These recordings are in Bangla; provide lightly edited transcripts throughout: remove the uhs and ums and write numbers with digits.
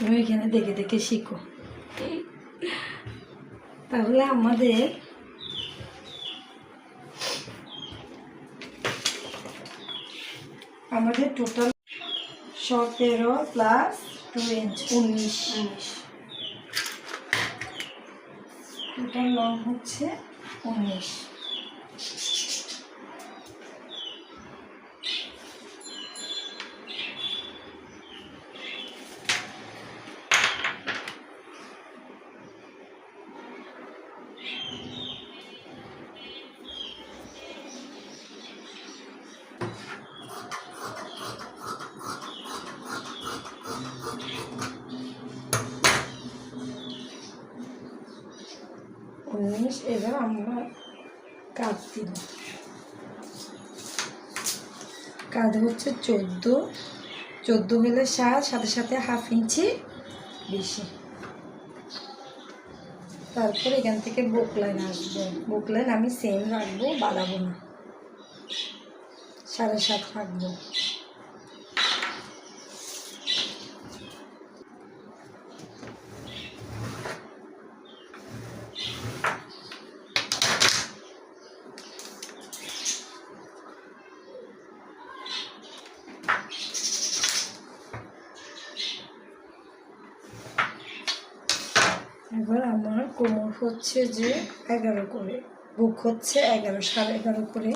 তুমি এখানে দেখে দেখে শিখো। তাহলে আমাদের total 17 plus 2 inch 19 total long হচ্ছে 19। এবার আমরা কাঁধ দিব। কাঁধ হচ্ছে 14 হলে সাথে সাথে হাফ ইঞ্চি বেশি। তারপর এখান থেকে বুক লাইন আসবে। বুক লাইন আমি সেম রাখবো, বাড়াবো না, 7.5 রাখবো। এবার আমার কোমর হচ্ছে যে 11 করে, বুক হচ্ছে 11, 11.5 করে।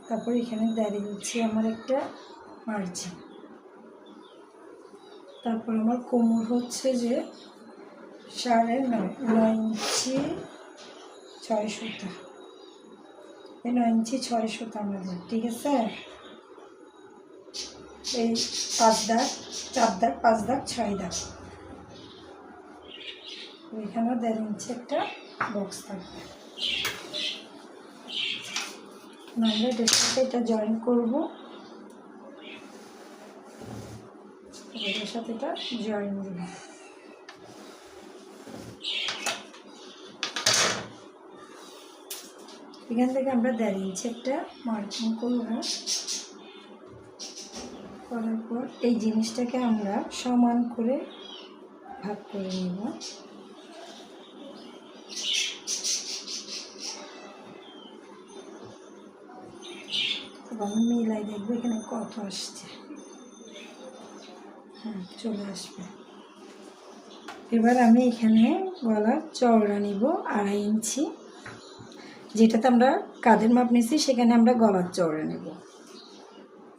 তারপর এখানে দাঁড়িয়ে দিচ্ছি আমার একটা মার্জিন। তারপর আমার কোমর হচ্ছে যে 9.5 ইঞ্চি 6 সুতা। এই 9 ইঞ্চি 6 সুতা আমাদের, ঠিক আছে। এই 5 দাগ, 4 দাগ, 5 দাগ, 6 দাগ। এখানে 1.5 ইঞ্চি একটা বক্স থাকবে। আমরা এটার সাথে এটা জয়েন করবো, এটার সাথে এটা জয়েন দিব। এখান থেকে আমরা 1.5 ইঞ্চি একটা মার্কিং করবো। করার পর এই জিনিসটাকে আমরা সমান করে ভাগ করে নিব। আমি মিলাই দেখবো এখানে কত আসছে। হ্যাঁ, চলে আসবে। এবার আমি এখানে গলার চওড়া নিব 2.5 ইঞ্চি। যেটাতে আমরা কাঁধের মাপ নিয়েছি সেখানে আমরা গলার চওড়া নেব।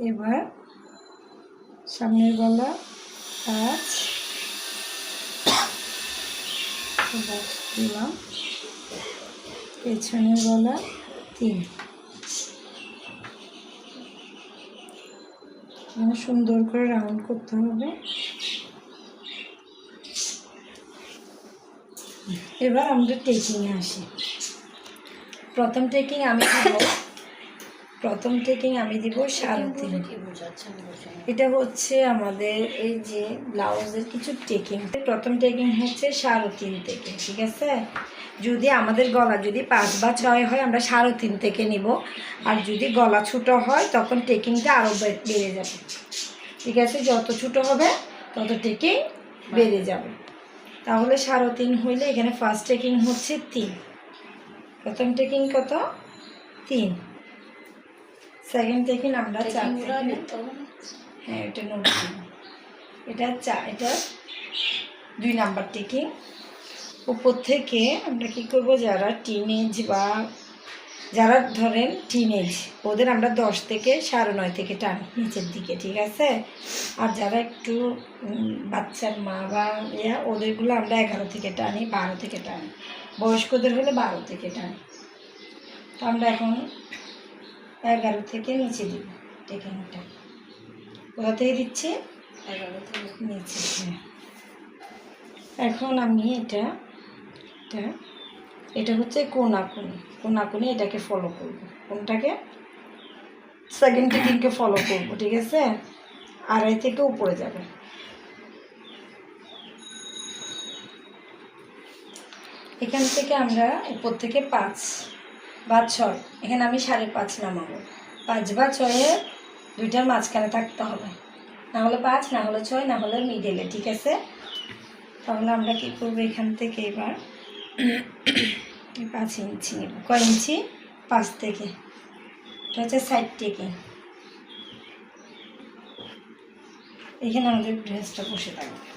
এবার সামনের গলা 5 দিলাম, পেছনের গলা 3। সুন্দর করে রাউন্ড করতে হবে। এবার আমরা টেকিংয়ে আসি। প্রথম টেকিং আমি দিব 3.5। এটা হচ্ছে আমাদের এই যে ব্লাউজের কিছু টেকিং। প্রথম টেকিং হচ্ছে 3.5 থেকে, ঠিক আছে। যদি আমাদের গলা যদি 5 বা 6 হয় আমরা 3.5 থেকে নিব। আর যদি গলা ছোটো হয় তখন টেকিংটা আরও বেড়ে যাবে, ঠিক আছে। যত ছোটো হবে তত টেকিং বেড়ে যাবে। তাহলে 3.5 হইলে এখানে ফার্স্ট টেকিং হচ্ছে 3। প্রথম টেকিং কত? 3। সেকেন্ড টেকিং আমরা 4। হ্যাঁ, এটা নোট দিব। এটা 2 নাম্বার টেকিং। উপর থেকে আমরা কী করবো, যারা টিনেজ বা যারা ধরেন টিনেজ, ওদের আমরা 10 থেকে 9.5 থেকে টানি নিচের দিকে, ঠিক আছে। আর যারা একটু বাচ্চার মা বা ওদেরগুলো আমরা 11 থেকে টানি, 12 থেকে টানি। বয়স্কদের হলে 12 থেকে টানি। তো আমরা এখন 11 থেকে নিচে দিব টেকিংটা। কোথা থেকে দিচ্ছি? 11 থেকে নিচে। এখন আমি এটা হচ্ছে কোনাকুনি এটাকে ফলো করব। কোনটাকে? সেকেন্ড টেকিংকে ফলো করব, ঠিক আছে। 2.5 থেকে উপরে যাবে। এখান থেকে আমরা উপর থেকে 5 বা 6, এখানে আমি 5.5 নামাবো। 5 বা 6-এর 2টার মাঝখানে থাকতে হবে। না হলে 5, না হলে 6, না হলে মিডলে, ঠিক আছে? তাহলে আমরা কী করবো, এখান থেকে এবার 5 ইঞ্চি নেব। কয় ইঞ্চি? 5 থেকে। এটা হচ্ছে সাইড টেকিং। এখানে আমাদের ড্রেসটা বসে থাকবে।